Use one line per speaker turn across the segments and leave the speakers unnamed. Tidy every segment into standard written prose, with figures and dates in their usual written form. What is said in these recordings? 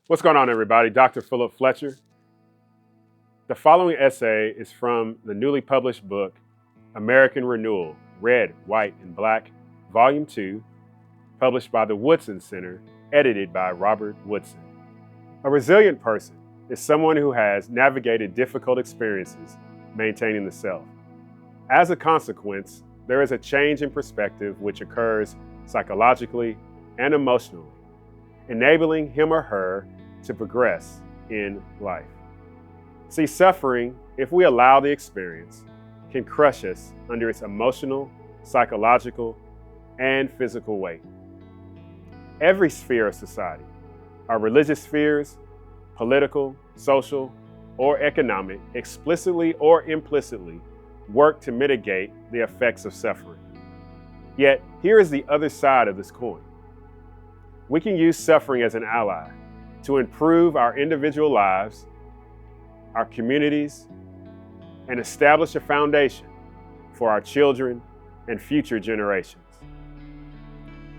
What's going on, everybody? Dr. Phillip Fletcher. The following essay is from the newly published book, American Renewal, Red, White, and Black, Volume 2, published by the Woodson Sr, edited by Robert Woodson. A resilient person is someone who has navigated difficult experiences maintaining the self. As a consequence, there is a change in perspective which occurs psychologically and emotionally, enabling him or her to progress in life. See, suffering, if we allow the experience, can crush us under its emotional, psychological, and physical weight. Every sphere of society, our religious spheres, political, social, or economic, explicitly or implicitly, work to mitigate the effects of suffering. Yet, here is the other side of this coin. We can use suffering as an ally to improve our individual lives, our communities, and establish a foundation for our children and future generations.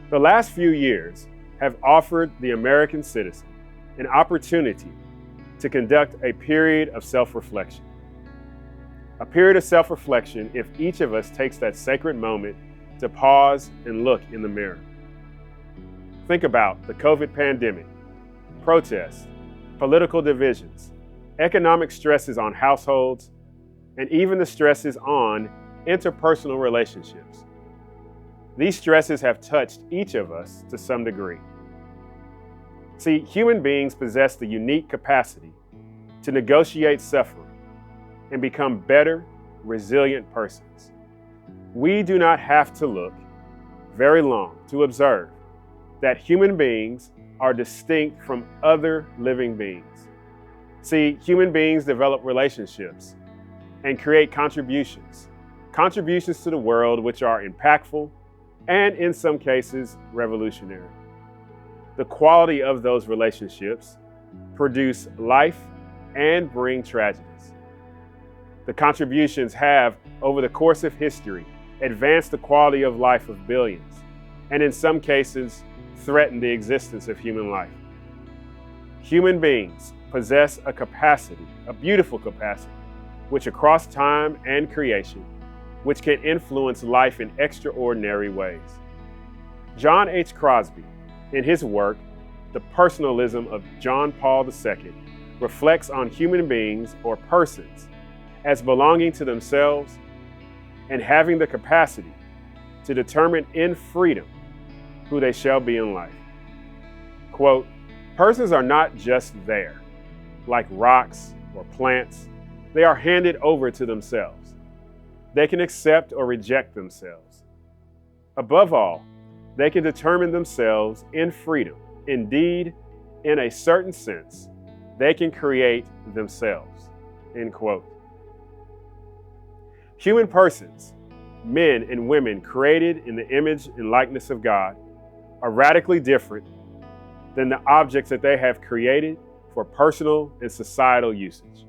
The last few years have offered the American citizen an opportunity to conduct a period of self-reflection. A period of self-reflection if each of us takes that sacred moment to pause and look in the mirror. Think about the COVID pandemic, protests, political divisions, economic stresses on households, and even the stresses on interpersonal relationships. These stresses have touched each of us to some degree. See, human beings possess the unique capacity to negotiate suffering and become better, resilient persons. We do not have to look very long to observe that human beings are distinct from other living beings. See, human beings develop relationships and create contributions to the world which are impactful and, in some cases, revolutionary. The quality of those relationships produce life and bring tragedies. The contributions have, over the course of history, advanced the quality of life of billions, and in some cases, threatened the existence of human life. Human beings possess a capacity, a beautiful capacity, which across time and creation, which can influence life in extraordinary ways. John H. Crosby, in his work, The Personalism of John Paul II, reflects on human beings or persons as belonging to themselves and having the capacity to determine in freedom who they shall be in life. Quote, persons are not just there, like rocks or plants. They are handed over to themselves. They can accept or reject themselves. Above all, they can determine themselves in freedom. Indeed, in a certain sense, they can create themselves. End quote. Human persons, men and women created in the image and likeness of God, are radically different than the objects that they have created for personal and societal usage.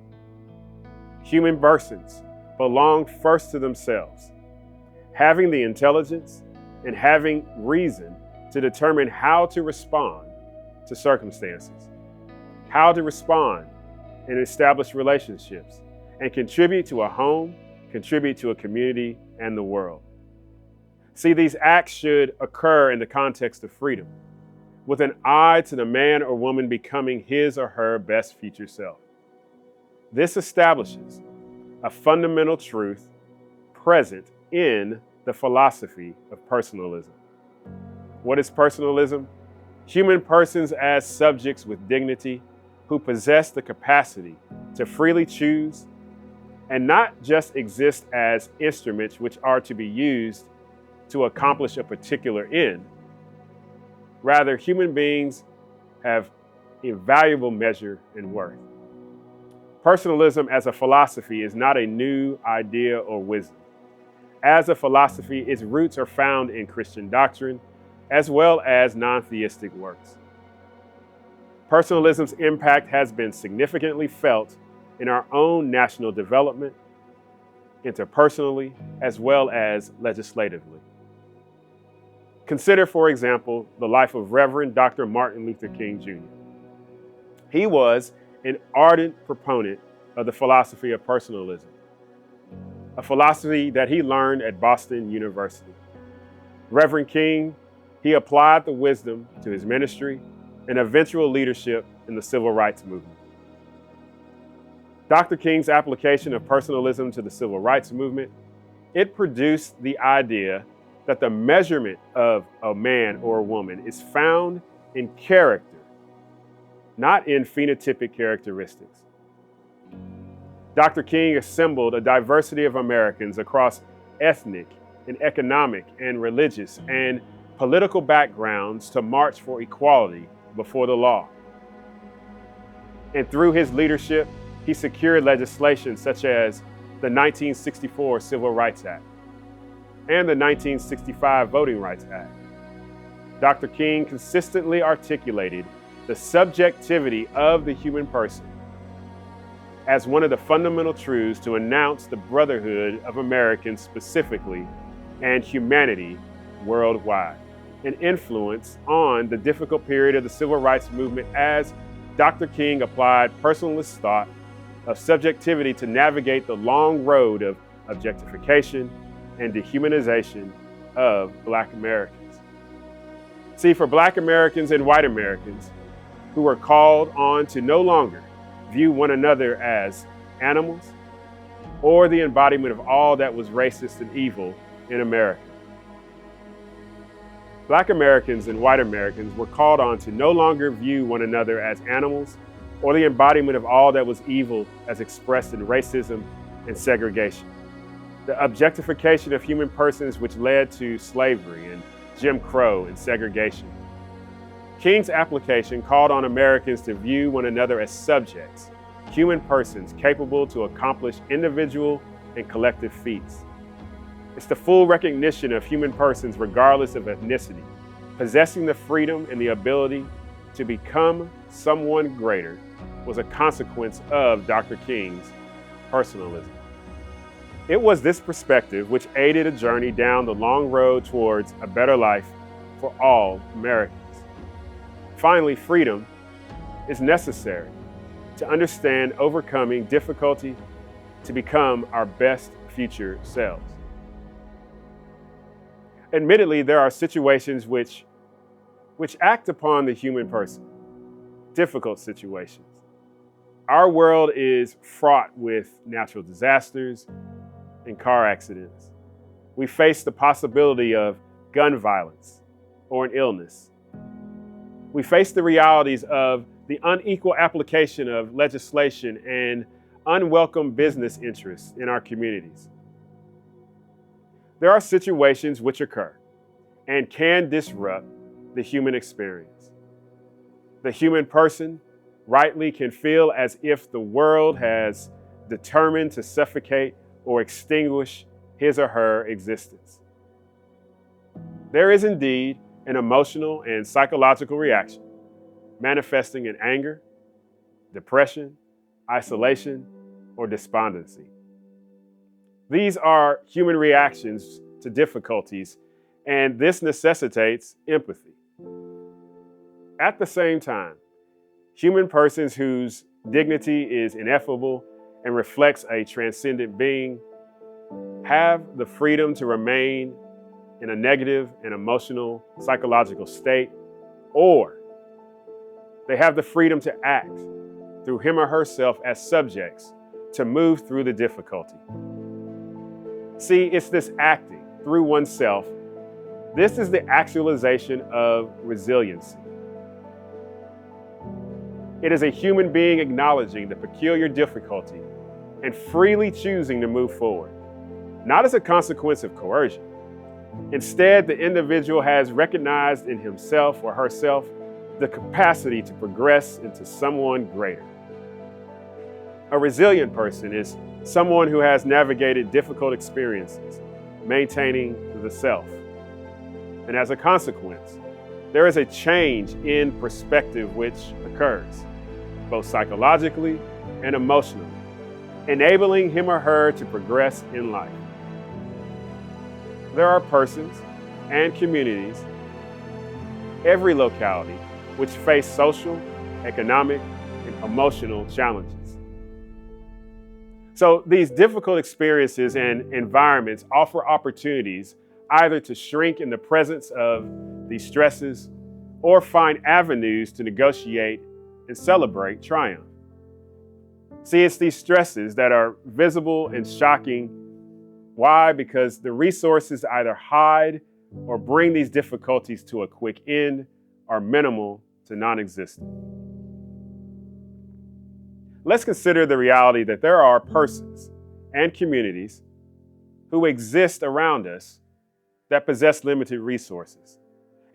Human persons belong first to themselves, having the intelligence and having reason to determine how to respond to circumstances, how to respond and establish relationships, and contribute to a home, contribute to a community and the world. See, these acts should occur in the context of freedom, with an eye to the man or woman becoming his or her best future self. This establishes a fundamental truth present in the philosophy of personalism. What is personalism? Human persons as subjects with dignity who possess the capacity to freely choose and not just exist as instruments which are to be used to accomplish a particular end. Rather, human beings have invaluable measure and worth. Personalism as a philosophy is not a new idea or wisdom. As a philosophy, its roots are found in Christian doctrine as well as non-theistic works. Personalism's impact has been significantly felt in our own national development, interpersonally, as well as legislatively. Consider, for example, the life of Reverend Dr. Martin Luther King Jr. He was an ardent proponent of the philosophy of personalism, a philosophy that he learned at Boston University. Reverend King, he applied the wisdom to his ministry and eventual leadership in the civil rights movement. Dr. King's application of personalism to the civil rights movement, it produced the idea that the measurement of a man or a woman is found in character, not in phenotypic characteristics. Dr. King assembled a diversity of Americans across ethnic and economic and religious and political backgrounds to march for equality before the law. And through his leadership, he secured legislation such as the 1964 Civil Rights Act and the 1965 Voting Rights Act. Dr. King consistently articulated the subjectivity of the human person as one of the fundamental truths to announce the brotherhood of Americans specifically and humanity worldwide, an influence on the difficult period of the civil rights movement as Dr. King applied personalist thought of subjectivity to navigate the long road of objectification and dehumanization of Black Americans. See, for Black Americans and white Americans who were called on to no longer view one another as animals or the embodiment of all that was racist and evil in America. Black Americans and white Americans were called on to no longer view one another as animals or the embodiment of all that was evil as expressed in racism and segregation. The objectification of human persons which led to slavery and Jim Crow and segregation. King's application called on Americans to view one another as subjects, human persons capable to accomplish individual and collective feats. It's the full recognition of human persons regardless of ethnicity, possessing the freedom and the ability to become someone greater was a consequence of Dr. King's personalism. It was this perspective which aided a journey down the long road towards a better life for all Americans. Finally, freedom is necessary to understand overcoming difficulty to become our best future selves. Admittedly, there are situations which act upon the human person, difficult situations. Our world is fraught with natural disasters and car accidents. We face the possibility of gun violence or an illness. We face the realities of the unequal application of legislation and unwelcome business interests in our communities. There are situations which occur and can disrupt the human experience. The human person rightly can feel as if the world has determined to suffocate or extinguish his or her existence. There is indeed an emotional and psychological reaction manifesting in anger, depression, isolation, or despondency. These are human reactions to difficulties, and this necessitates empathy. At the same time, human persons whose dignity is ineffable and reflects a transcendent being have the freedom to remain in a negative and emotional psychological state, or they have the freedom to act through him or herself as subjects to move through the difficulty. See, it's this acting through oneself. This is the actualization of resiliency. It is a human being acknowledging the peculiar difficulty and freely choosing to move forward, not as a consequence of coercion. Instead, the individual has recognized in himself or herself the capacity to progress into someone greater. A resilient person is someone who has navigated difficult experiences, maintaining the self. And as a consequence, there is a change in perspective which occurs, both psychologically and emotionally, enabling him or her to progress in life. There are persons and communities, every locality, which face social, economic, emotional challenges. So these difficult experiences and environments offer opportunities either to shrink in the presence of these stresses or find avenues to negotiate and celebrate triumph. See, it's these stresses that are visible and shocking. Why? Because the resources to either hide or bring these difficulties to a quick end are minimal to non-existent. Let's consider the reality that there are persons and communities who exist around us that possess limited resources.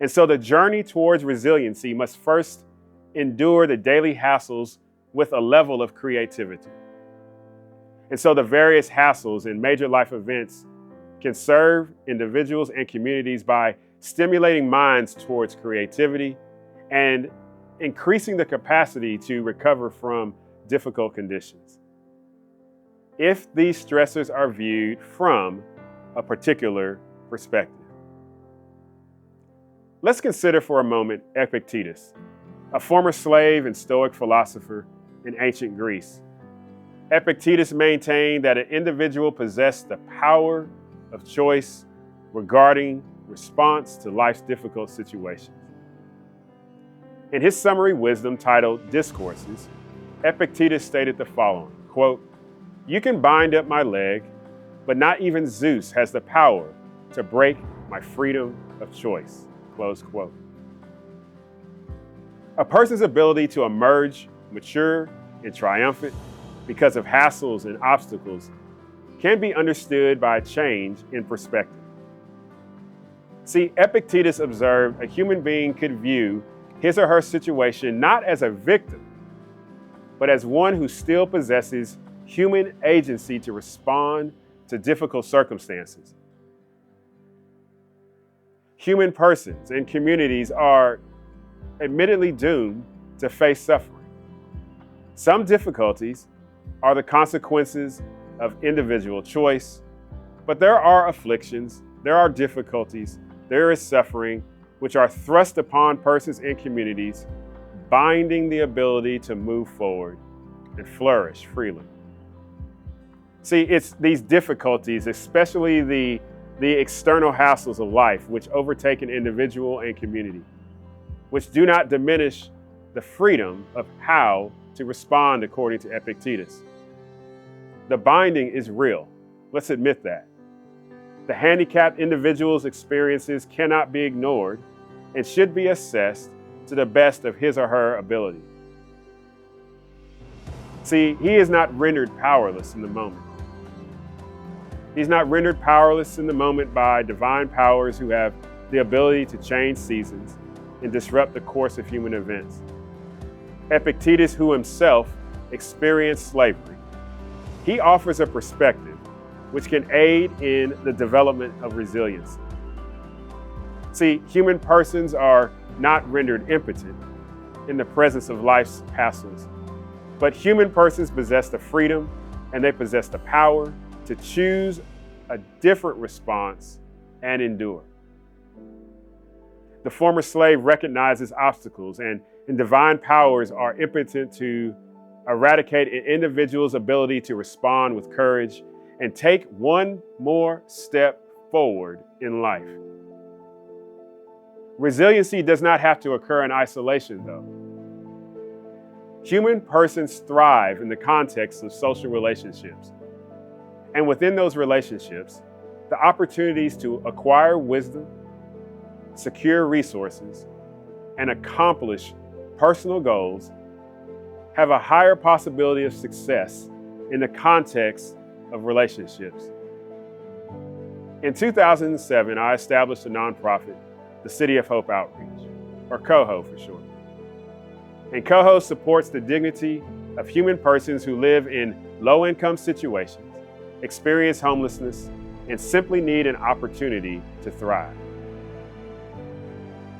And so the journey towards resiliency must first endure the daily hassles with a level of creativity. And so the various hassles in major life events can serve individuals and communities by stimulating minds towards creativity and increasing the capacity to recover from difficult conditions, if these stressors are viewed from a particular perspective. Let's consider for a moment Epictetus, a former slave and Stoic philosopher in ancient Greece. Epictetus maintained that an individual possessed the power of choice regarding response to life's difficult situations. In his summary wisdom titled Discourses, Epictetus stated the following, quote, "You can bind up my leg, but not even Zeus has the power to break my freedom of choice," close quote. A person's ability to emerge mature and triumphant because of hassles and obstacles can be understood by a change in perspective. See, Epictetus observed a human being could view his or her situation not as a victim, but as one who still possesses human agency to respond to difficult circumstances. Human persons and communities are admittedly doomed to face suffering. Some difficulties are the consequences of individual choice, but there are afflictions, there are difficulties, there is suffering, which are thrust upon persons and communities, binding the ability to move forward and flourish freely. See, it's these difficulties, especially the external hassles of life, which overtake an individual and community, which do not diminish the freedom of how to respond according to Epictetus. The binding is real. Let's admit that. The handicapped individual's experiences cannot be ignored and should be assessed to the best of his or her ability. See, he is not rendered powerless in the moment. He's not rendered powerless in the moment by divine powers who have the ability to change seasons and disrupt the course of human events. Epictetus, who himself experienced slavery, he offers a perspective which can aid in the development of resiliency. See, human persons are not rendered impotent in the presence of life's hassles, but human persons possess the freedom and they possess the power to choose a different response and endure. The former slave recognizes obstacles and divine powers are impotent to eradicate an individual's ability to respond with courage and take one more step forward in life. Resiliency does not have to occur in isolation, though. Human persons thrive in the context of social relationships. And within those relationships, the opportunities to acquire wisdom, secure resources, and accomplish personal goals have a higher possibility of success in the context of relationships. In 2007, I established a nonprofit, the City of Hope Outreach, or COHO for short. And COHO supports the dignity of human persons who live in low-income situations, experience homelessness, and simply need an opportunity to thrive.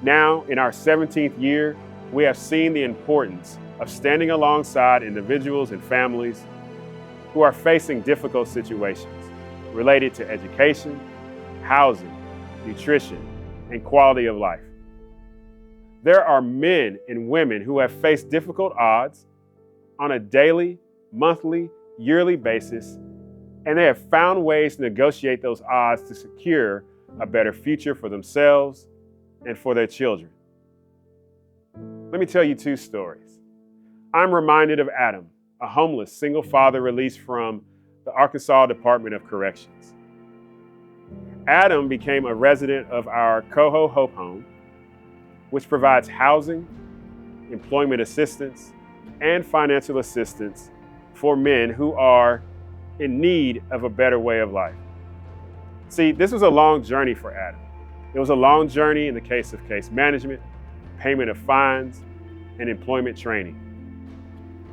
Now, in our 17th year, we have seen the importance of standing alongside individuals and families who are facing difficult situations related to education, housing, nutrition, and quality of life. There are men and women who have faced difficult odds, on a daily, monthly, yearly basis, and they have found ways to negotiate those odds to secure a better future for themselves and for their children. Let me tell you 2 stories. I'm reminded of Adam, a homeless single father released from the Arkansas Department of Corrections. Adam became a resident of our Coho Hope Home, which provides housing, employment assistance, and financial assistance for men who are in need of a better way of life. See, this was a long journey for Adam. It was a long journey in the case of case management, payment of fines, and employment training.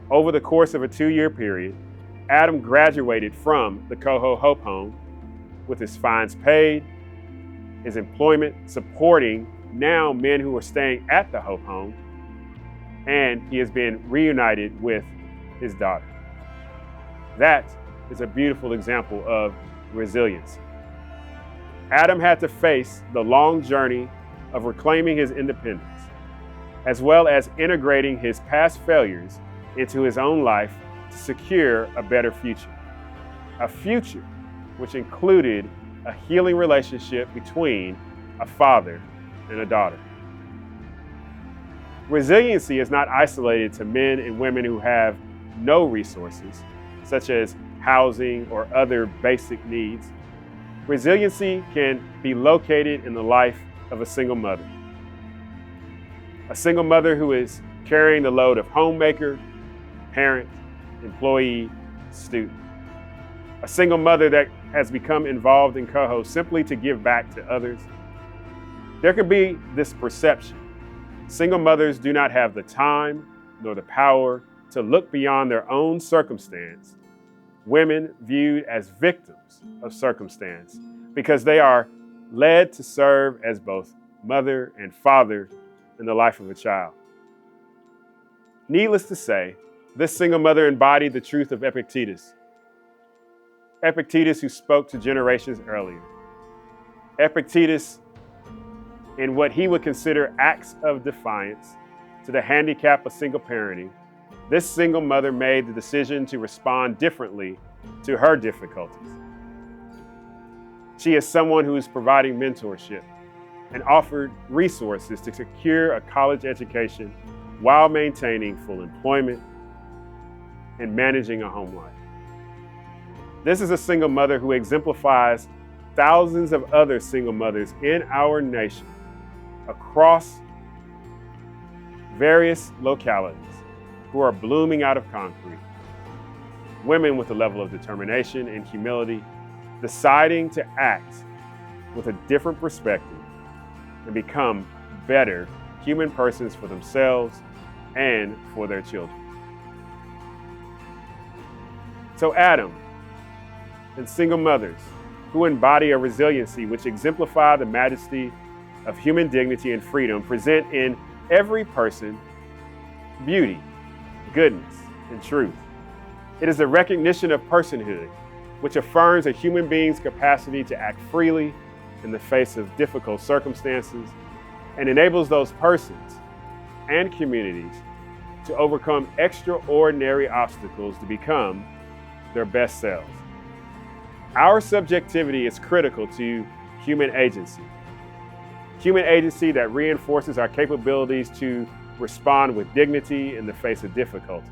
Over the course of a 2-year period, Adam graduated from the Coho Hope Home with his fines paid, his employment supporting now men who are staying at the Hope Home, and he has been reunited with his daughter. That is a beautiful example of resiliency. Adam had to face the long journey of reclaiming his independence, as well as integrating his past failures into his own life to secure a better future. A future which included a healing relationship between a father and a daughter. Resiliency is not isolated to men and women who have no resources, such as housing or other basic needs. Resiliency can be located in the life of a single mother. A single mother who is carrying the load of homemaker, parent, employee, student. A single mother that has become involved in Coho simply to give back to others. There can be this perception. Single mothers do not have the time nor the power to look beyond their own circumstance. Women viewed as victims of circumstance because they are led to serve as both mother and father in the life of a child. Needless to say, this single mother embodied the truth of Epictetus. Epictetus, who spoke to generations earlier. Epictetus, in what he would consider acts of defiance to the handicap of single parenting, this single mother made the decision to respond differently to her difficulties. She is someone who is providing mentorship and offered resources to secure a college education while maintaining full employment and managing a home life. This is a single mother who exemplifies thousands of other single mothers in our nation across various localities who are blooming out of concrete. Women with a level of determination and humility, deciding to act with a different perspective and become better human persons for themselves and for their children. So Adam and single mothers who embody a resiliency which exemplify the majesty of human dignity and freedom present in every person beauty, goodness, and truth. It is a recognition of personhood, which affirms a human being's capacity to act freely in the face of difficult circumstances and enables those persons and communities to overcome extraordinary obstacles to become their best selves. Our subjectivity is critical to human agency. Human agency that reinforces our capabilities to respond with dignity in the face of difficulties.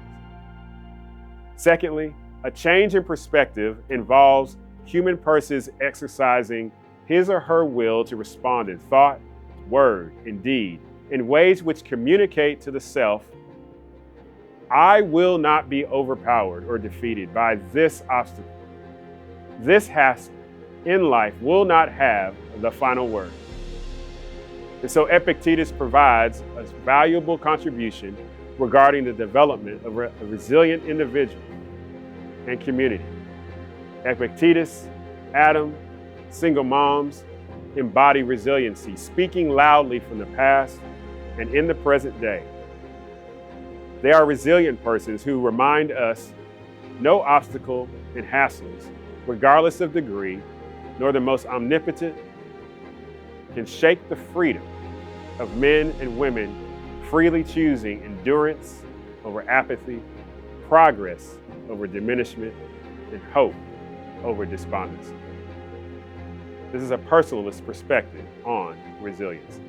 Secondly, a change in perspective involves human persons exercising his or her will to respond in thought, word, and deed in ways which communicate to the self, I will not be overpowered or defeated by this obstacle. This hassle in life will not have the final word. And so Epictetus provides a valuable contribution regarding the development of a resilient individual and community. Epictetus, Adam, single moms embody resiliency, speaking loudly from the past and in the present day. They are resilient persons who remind us no obstacle and hassles, regardless of degree, nor the most omnipotent, can shake the freedom of men and women freely choosing endurance over apathy, progress over diminishment, and hope over despondency. This is a personalist perspective on resiliency.